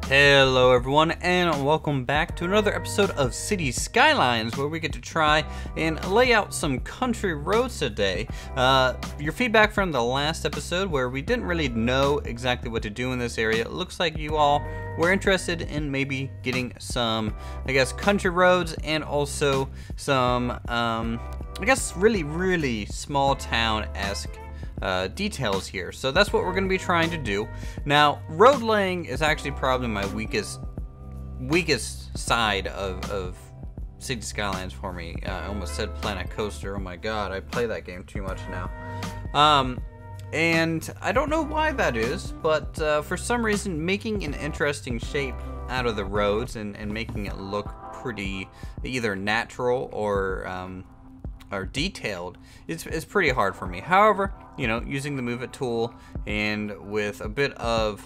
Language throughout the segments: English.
Hello everyone, and welcome back to another episode of Cities Skylines, where we get to try and lay out some country roads today. Your feedback from the last episode, where we didn't really know exactly what to do in this area, it looks like you all were interested in maybe getting some, country roads and also some, really small town-esque details here. So that's what we're going to be trying to do. Now, road laying is actually probably my weakest side of Cities Skylines for me. I almost said Planet Coaster. Oh my god, I play that game too much now. And I don't know why that is, but for some reason, making an interesting shape out of the roads and making it look pretty either natural or detailed is pretty hard for me. However, using the Move It tool and with a bit of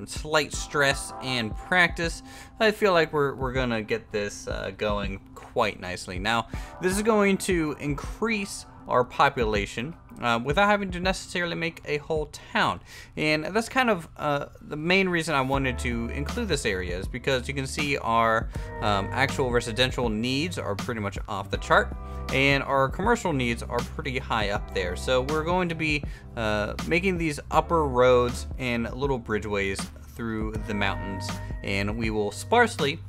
slight stress and practice, I feel like we're gonna get this going quite nicely. Now, this is going to increase our population without having to necessarily make a whole town, and that's kind of the main reason I wanted to include this area, is because you can see our actual residential needs are pretty much off the chart, and our commercial needs are pretty high up there. So we're going to be making these upper roads and little bridgeways through the mountains, and we will sparsely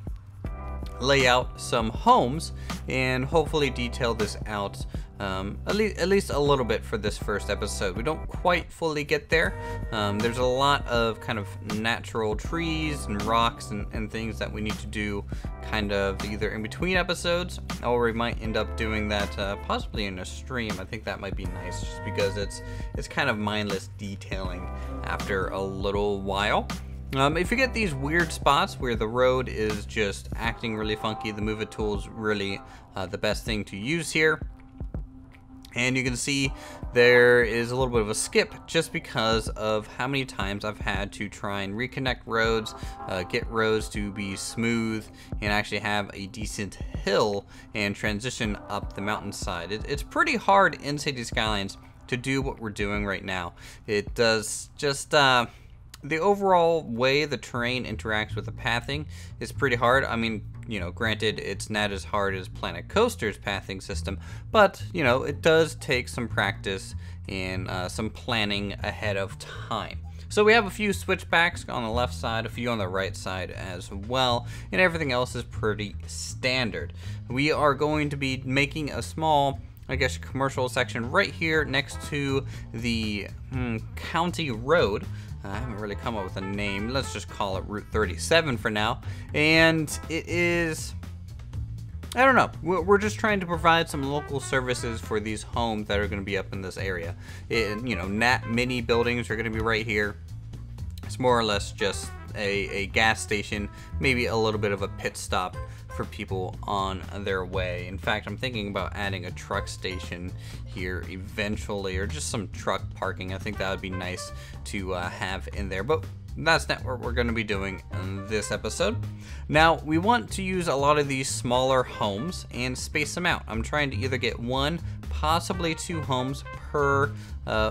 lay out some homes and hopefully detail this out at least a little bit for this first episode. We don't quite fully get there. There's a lot of kind of natural trees and rocks and things that we need to do kind of either in between episodes, or we might end up doing that possibly in a stream. I think that might be nice, just because it's kind of mindless detailing after a little while. If you get these weird spots where the road is just acting really funky, the Move It tool is really the best thing to use here. And you can see there is a little bit of a skip just because of how many times I've had to try and reconnect roads, get roads to be smooth, and actually have a decent hill and transition up the mountainside. It's pretty hard in Cities Skylines to do what we're doing right now. It does just... the overall way the terrain interacts with the pathing is pretty hard. I mean, granted, it's not as hard as Planet Coaster's pathing system, but, it does take some practice and some planning ahead of time. So we have a few switchbacks on the left side, a few on the right side as well, and everything else is pretty standard. We are going to be making a small, commercial section right here next to the county road. I haven't really come up with a name. Let's just call it Route 37 for now. And it is, I don't know, we're just trying to provide some local services for these homes that are going to be up in this area. Nat Mini buildings are going to be right here. It's more or less just a gas station, maybe a little bit of a pit stop for people on their way. In fact, I'm thinking about adding a truck station here eventually, or just some truck parking. I think that would be nice to have in there, but that's not what we're going to be doing in this episode. Now, we want to use a lot of these smaller homes and space them out. I'm trying to either get one, possibly two homes per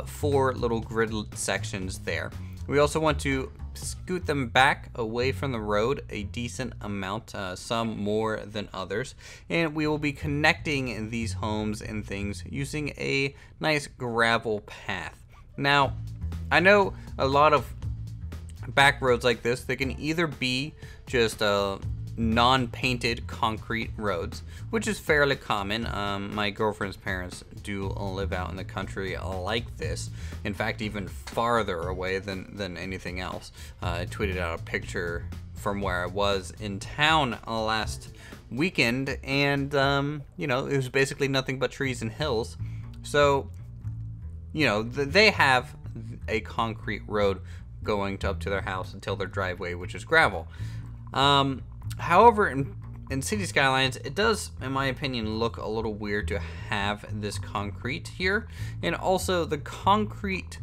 4 little grid sections there. We also want to scoot them back away from the road a decent amount, some more than others, and we will be connecting these homes and things using a nice gravel path. Now, I know a lot of back roads like this, they can either be just non-painted concrete roads, which is fairly common. My girlfriend's parents do live out in the country like this. In fact, even farther away than anything else. I tweeted out a picture from where I was in town last weekend, and it was basically nothing but trees and hills. So, they have a concrete road going up to their house until their driveway, which is gravel. However, in Cities Skylines, it does, in my opinion, look a little weird to have this concrete here. And also, the concrete,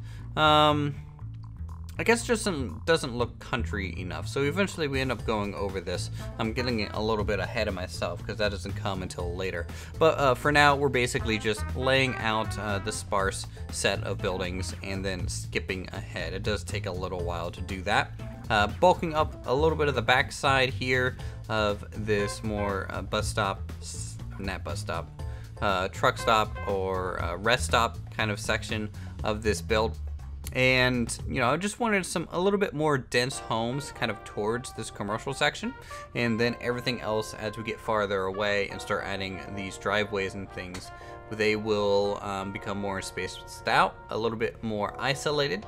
just doesn't look country enough. So eventually we end up going over this. I'm getting a little bit ahead of myself because that doesn't come until later. But for now, we're basically just laying out the sparse set of buildings and then skipping ahead. It does take a little while to do that. bulking up a little bit of the backside here of this more truck stop or rest stop kind of section of this build. And I just wanted a little bit more dense homes kind of towards this commercial section, and then everything else as we get farther away and start adding these driveways and things, they will become more spaced out, a little bit more isolated.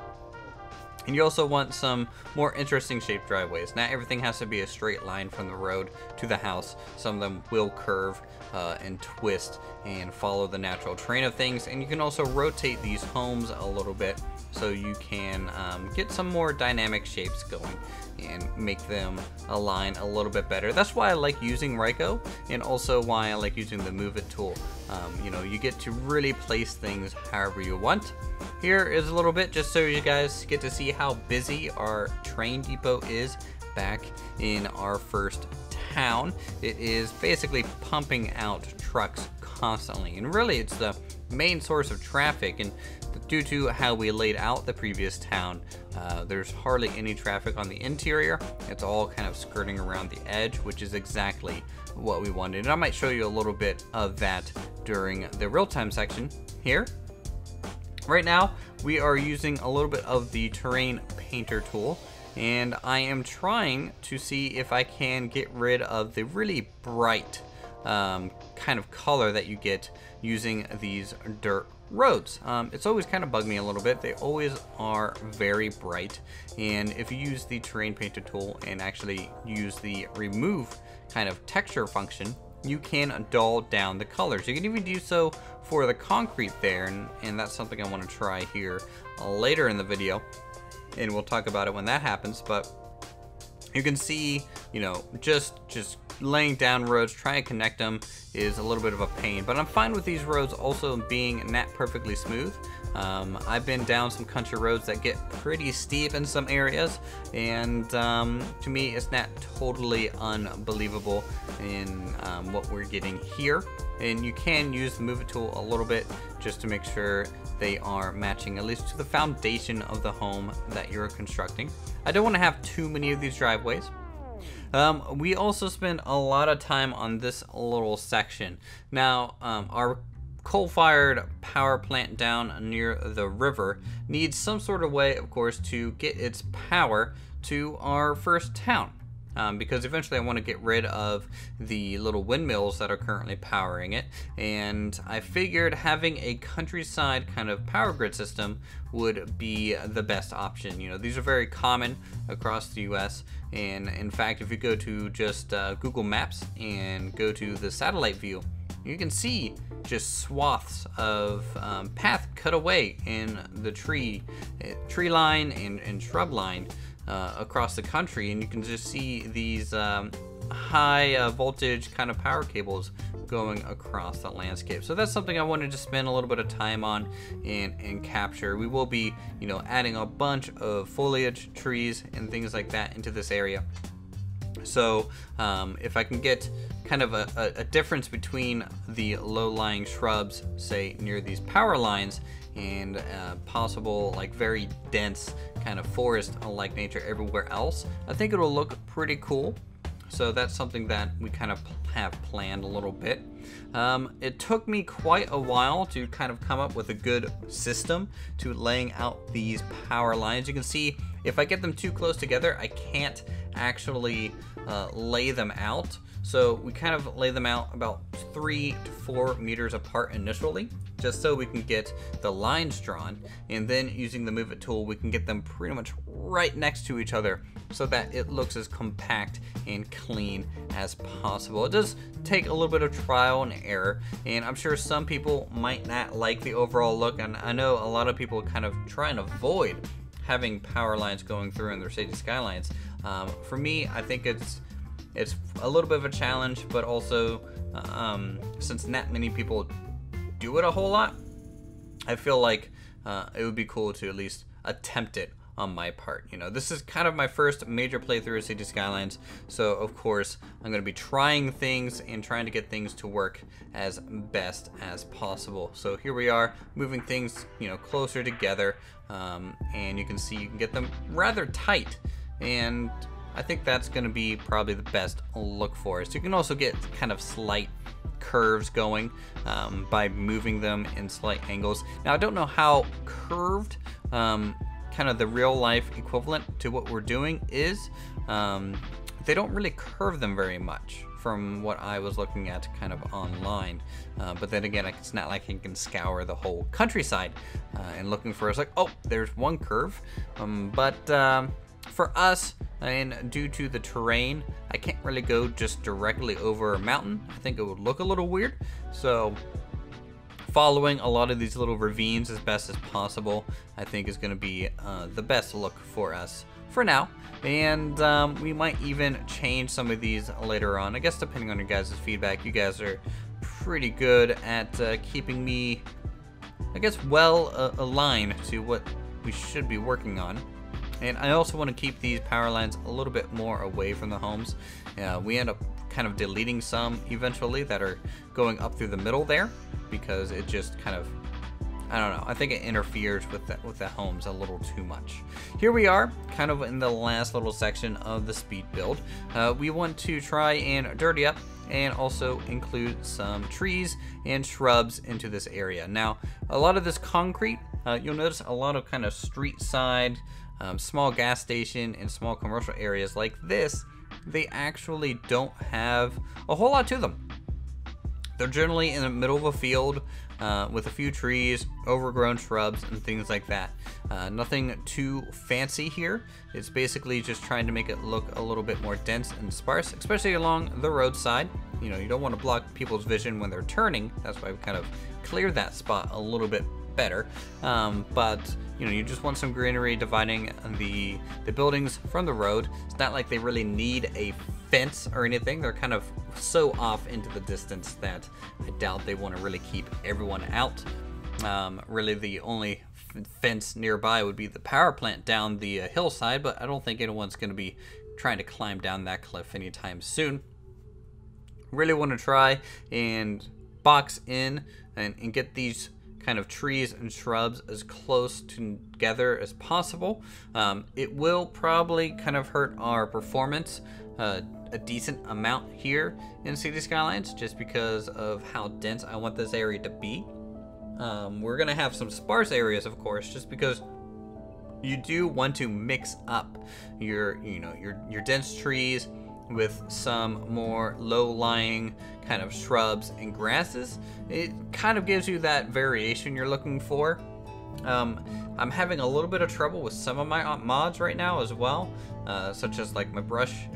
And you also want some more interesting shaped driveways. Not everything has to be a straight line from the road to the house. Some of them will curve and twist and follow the natural terrain of things. And you can also rotate these homes a little bit so you can get some more dynamic shapes going and make them align a little bit better. That's why I like using Ryko, and also why I like using the Move It tool. You get to really place things however you want. Here is a little bit just so you guys get to see how busy our train depot is back in our first town. It is basically pumping out trucks constantly, and really it's the main source of traffic. And due to how we laid out the previous town, there's hardly any traffic on the interior. It's all kind of skirting around the edge, which is exactly what we wanted. And I might show you a little bit of that during the real-time section here. Right now, we are using a little bit of the terrain painter tool, and I am trying to see if I can get rid of the really bright kind of color that you get using these dirt roads. It's always kind of bugged me a little bit. They always are very bright, and if you use the terrain painter tool and actually use the remove kind of texture function, you can dull down the colors. You can even do so for the concrete there, and that's something I want to try here later in the video, and we'll talk about it when that happens. But you can see, just laying down roads, trying to connect them is a little bit of a pain, but I'm fine with these roads also being not perfectly smooth. I've been down some country roads that get pretty steep in some areas, and to me it's not totally unbelievable in what we're getting here. And you can use the Move It tool a little bit just to make sure they are matching at least to the foundation of the home that you're constructing. I don't want to have too many of these driveways. We also spend a lot of time on this little section. Now, our coal-fired power plant down near the river needs some sort of way, of course, to get its power to our first town. Because eventually I want to get rid of the little windmills that are currently powering it, and I figured having a countryside kind of power grid system would be the best option. These are very common across the US, and in fact if you go to just Google Maps and go to the satellite view, you can see just swaths of path cut away in the tree line and shrub line across the country, and you can just see these high voltage kind of power cables going across the landscape. So that's something I wanted to spend a little bit of time on and capture. We will be adding a bunch of foliage, trees, and things like that into this area. So if I can get kind of a difference between the low-lying shrubs, say near these power lines, and possible like very dense kind of forest-like nature everywhere else, I think it'll look pretty cool. So that's something that we kind of have planned a little bit. It took me quite a while to kind of come up with a good system to laying out these power lines. You can see if I get them too close together, I can't actually lay them out. So we kind of lay them out about 3 to 4 meters apart initially, just so we can get the lines drawn, and then using the Move It tool we can get them pretty much right next to each other so that it looks as compact and clean as possible. It does take a little bit of trial and error, and I'm sure some people might not like the overall look, and I know a lot of people kind of try and avoid having power lines going through in their Cities Skylines. For me, I think it's a little bit of a challenge, but also since not many people do it a whole lot, I feel like it would be cool to at least attempt it on my part. This is kind of my first major playthrough of Cities Skylines, so of course I'm going to be trying things and trying to get things to work as best as possible. So here we are moving things closer together, and you can see you can get them rather tight. and I think that's going to be probably the best look for us. You can also get kind of slight curves going by moving them in slight angles. Now I don't know how curved kind of the real life equivalent to what we're doing is. They don't really curve them very much from what I was looking at kind of online. But then again, it's not like I can scour the whole countryside and looking for us like, oh, there's one curve. For us, and due to the terrain, I can't really go just directly over a mountain. I think it would look a little weird. So following a lot of these little ravines as best as possible, I think is going to be the best look for us for now. And we might even change some of these later on, I guess, depending on your guys' feedback. You guys are pretty good at keeping me, I guess, well aligned to what we should be working on. And I also want to keep these power lines a little bit more away from the homes. We end up kind of deleting some eventually that are going up through the middle there, because it just kind of, I don't know, I think it interferes with the homes a little too much. Here we are, kind of in the last little section of the speed build. We want to try and dirty up and also include some trees and shrubs into this area. Now, a lot of this concrete, you'll notice a lot of kind of street side, small gas station and small commercial areas like this, they actually don't have a whole lot to them. They're generally in the middle of a field with a few trees, overgrown shrubs, and things like that. Nothing too fancy here. It's basically just trying to make it look a little bit more dense and sparse, especially along the roadside. You know, you don't want to block people's vision when they're turning. That's why we kind of cleared that spot a little bit better. But you know, you just want some greenery dividing the buildings from the road. It's not like they really need a fence or anything. They're kind of so off into the distance that I doubt they want to really keep everyone out. Really the only fence nearby would be the power plant down the hillside, but I don't think anyone's going to be trying to climb down that cliff anytime soon. Really want to try and box in and get these kind of trees and shrubs as close together as possible. It will probably kind of hurt our performance a decent amount here in Cities Skylines, just because of how dense I want this area to be. We're gonna have some sparse areas, of course, just because you do want to mix up your dense trees with some more low-lying kind of shrubs and grasses. It kind of gives you that variation you're looking for. I'm having a little bit of trouble with some of my mods right now as well, such as like my brush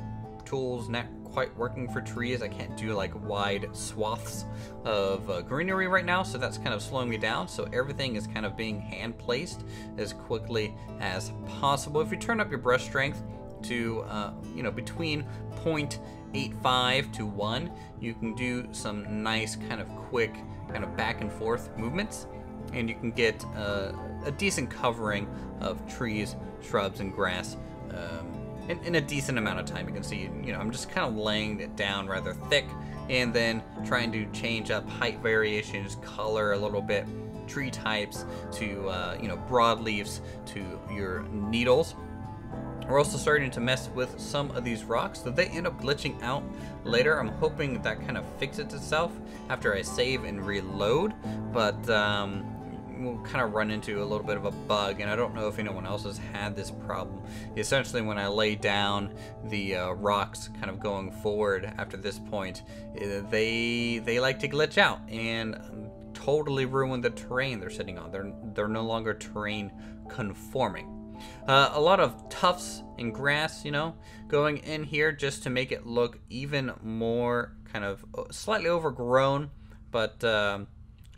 tools not quite working for trees. I can't do like wide swaths of greenery right now, so that's kind of slowing me down. So everything is kind of being hand placed as quickly as possible. If you turn up your brush strength to between 0.85 to 1, you can do some nice kind of quick kind of back and forth movements, and you can get a decent covering of trees, shrubs, and grass in a decent amount of time. You can see, I'm just kind of laying it down rather thick, and then trying to change up height variations, color a little bit, tree types to broadleaves to your needles. We're also starting to mess with some of these rocks, so they end up glitching out later. I'm hoping that kind of fixes itself after I save and reload, but we'll kind of run into a little bit of a bug, and I don't know if anyone else has had this problem. Essentially, when I lay down the rocks kind of going forward after this point, they like to glitch out and totally ruin the terrain they're sitting on. They're no longer terrain conforming. A lot of tufts and grass, going in here just to make it look even more kind of slightly overgrown, but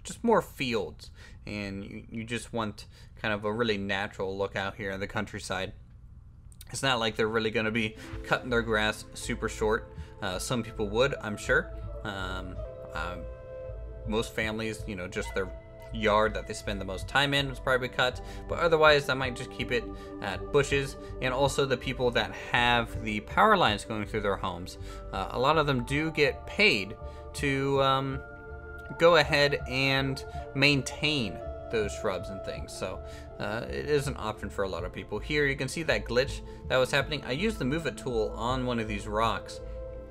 just more fields. And you just want kind of a really natural look out here in the countryside. It's not like they're really going to be cutting their grass super short. Some people would, I'm sure. Most families, just their yard that they spend the most time in was probably cut, but otherwise I might just keep it at bushes. And also the people that have the power lines going through their homes, a lot of them do get paid to go ahead and maintain those shrubs and things. So it is an option for a lot of people. Here you can see that glitch that was happening. I used the move it tool on one of these rocks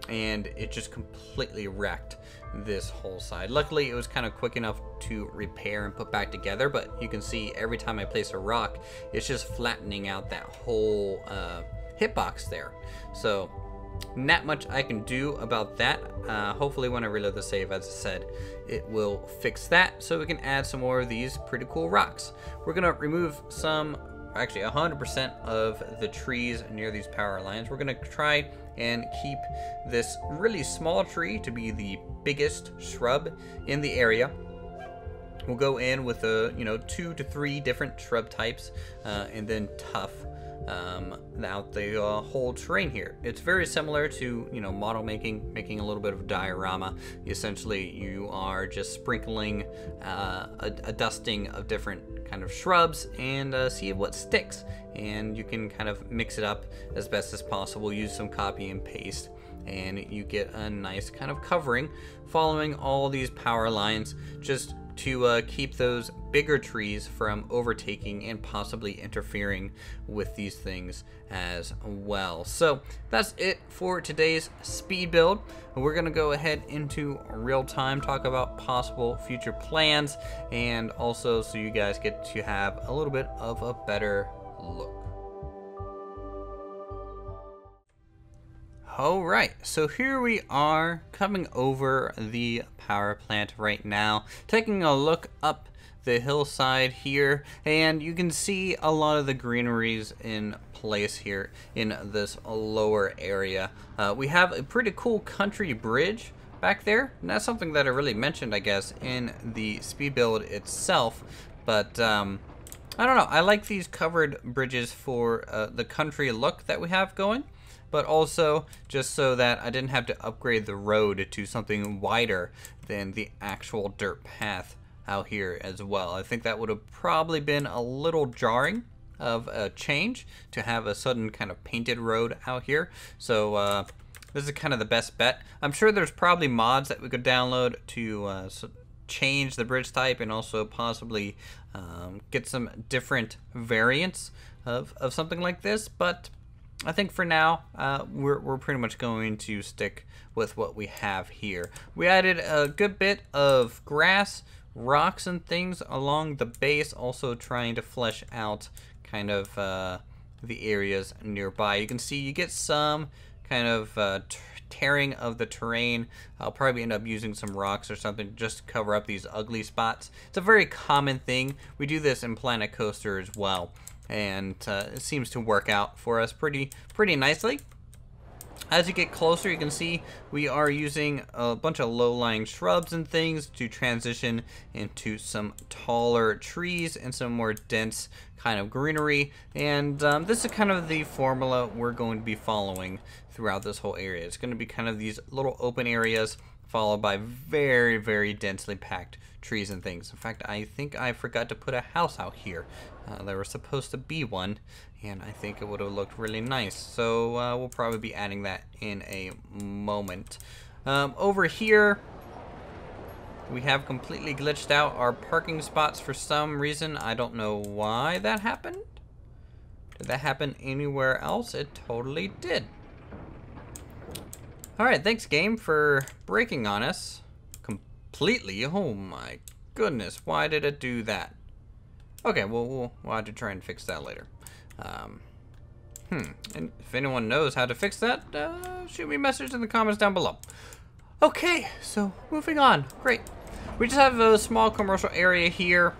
and it just completely wrecked this whole side. Luckily it was kind of quick enough to repair and put back together, but you can see every time I place a rock, it's just flattening out that whole hitbox there. So not much I can do about that. Hopefully when I reload the save, as I said, it will fix that so we can add some more of these pretty cool rocks. We're gonna remove some, actually 100% of the trees near these power lines. We're gonna try and keep this really small tree to be the biggest shrub in the area. We'll go in with 2 to 3 different shrub types and then tough out the whole terrain here. It's very similar to model making a little bit of diorama. Essentially you are just sprinkling a dusting of different kind of shrubs and see what sticks, and you can kind of mix it up as best as possible, use some copy and paste, and you get a nice kind of covering following all these power lines, just to keep those bigger trees from overtaking and possibly interfering with these things as well. So that's it for today's speed build. We're gonna go ahead into real time, talk about possible future plans, and also so you guys get to have a little bit of a better look. Alright, so here we are coming over the power plant right now, taking a look up the hillside here, and you can see a lot of the greeneries in place here in this lower area. We have a pretty cool country bridge back there, and that's something that I really mentioned, I guess, in the speed build itself, but I don't know, I like these covered bridges for the country look that we have going, but also just so that I didn't have to upgrade the road to something wider than the actual dirt path out here as well. I think that would have probably been a little jarring of a change to have a sudden kind of painted road out here. So this is kind of the best bet. I'm sure there's probably mods that we could download to change the bridge type and also possibly get some different variants of something like this, but I think for now, we're pretty much going to stick with what we have here. We added a good bit of grass, rocks, and things along the base, also trying to flesh out kind of the areas nearby. You can see you get some kind of tearing of the terrain. I'll probably end up using some rocks or something just to cover up these ugly spots. It's a very common thing. We do this in Planet Coaster as well, and it seems to work out for us pretty nicely. As you get closer, you can see we are using a bunch of low-lying shrubs and things to transition into some taller trees and some more dense kind of greenery, and this is kind of the formula we're going to be following throughout this whole area. It's going to be kind of these little open areas followed by very densely packed trees and things. In fact, I think I forgot to put a house out here. There was supposed to be one, and I think it would have looked really nice. So we'll probably be adding that in a moment. Over here, we have completely glitched out our parking spots for some reason. I don't know why that happened. Did that happen anywhere else? It totally did. Alright, thanks game for breaking on us completely. Oh my goodness, why did it do that? Okay, well, we'll have to try and fix that later. And if anyone knows how to fix that, shoot me a message in the comments down below. Okay, so moving on. Great. We just have a small commercial area here.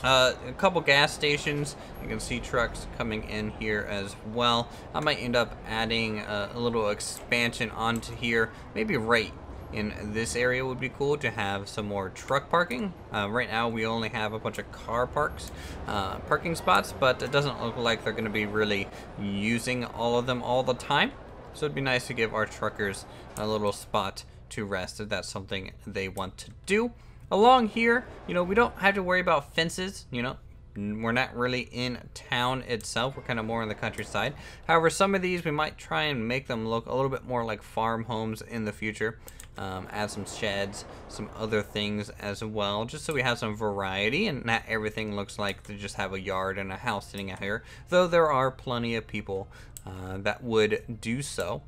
A couple gas stations. You can see trucks coming in here as well. I might end up adding a little expansion onto here. Maybe right in this area would be cool to have some more truck parking. Right now we only have a bunch of car parking spots, but it doesn't look like they're going to be really using all of them all the time. So it'd be nice to give our truckers a little spot to rest if that's something they want to do. Along here, we don't have to worry about fences, we're not really in town itself. We're kind of more on the countryside. However, some of these we might try and make them look a little bit more like farm homes in the future. Add some sheds, some other things as well, just so we have some variety and not everything looks like they just have a yard and a house sitting out here, though there are plenty of people that would do so.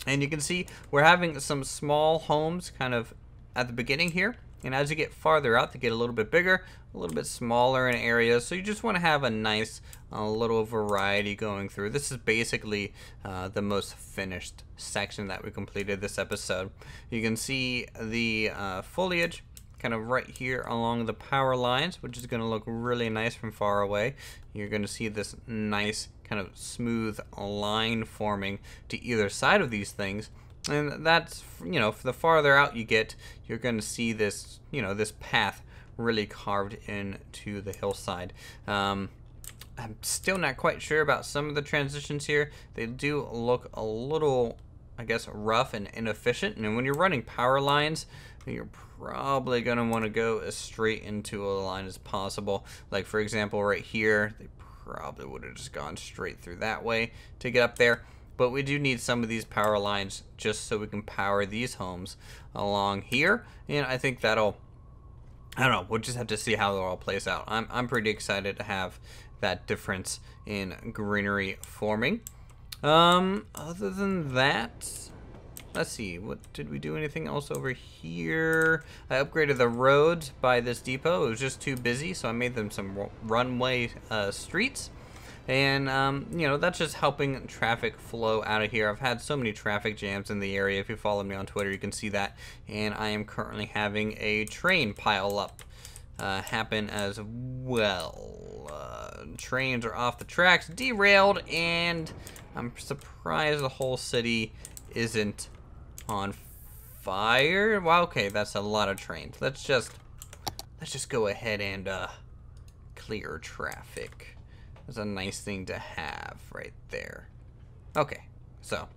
And you can see we're having some small homes kind of at the beginning here, and as you get farther out they get a little bit bigger, a little bit smaller in areas, so you just want to have a nice little variety going through. This is basically the most finished section that we completed this episode. You can see the foliage kind of right here along the power lines, which is going to look really nice from far away. You're going to see this nice kind of smooth line forming to either side of these things. And that's, you know, for the farther out you get, you're going to see this, you know, this path really carved into the hillside. I'm still not quite sure about some of the transitions here. They do look a little, I guess, rough and inefficient. And when you're running power lines, you're probably going to want to go as straight into a line as possible. Like, for example, right here, they probably would have just gone straight through that way to get up there. But we do need some of these power lines just so we can power these homes along here. And I think that'll, I don't know, we'll just have to see how it all plays out. I'm pretty excited to have that difference in greenery forming. Other than that, let's see, what did we do anything else over here? I upgraded the roads by this depot. It was just too busy, so I made them some runway streets. And, you know, that's just helping traffic flow out of here. I've had so many traffic jams in the area. If you follow me on Twitter, you can see that. And I am currently having a train pile up happen as well. Trains are off the tracks, derailed, and I'm surprised the whole city isn't on fire. Well, okay, that's a lot of trains. Let's just go ahead and clear traffic. That's a nice thing to have right there. Okay, so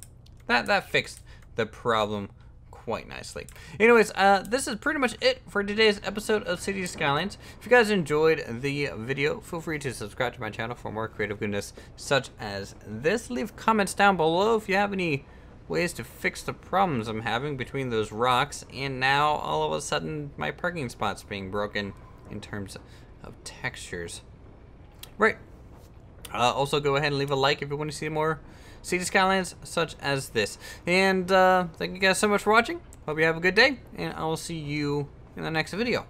that fixed the problem quite nicely. Anyways, this is pretty much it for today's episode of Cities Skylines. If you guys enjoyed the video, feel free to subscribe to my channel for more creative goodness such as this. Leave comments down below if you have any ways to fix the problems I'm having between those rocks and now all of a sudden my parking spot's being broken in terms of textures. Right. Also, go ahead and leave a like if you want to see more Cities Skylines such as this. And thank you guys so much for watching. Hope you have a good day, and I will see you in the next video.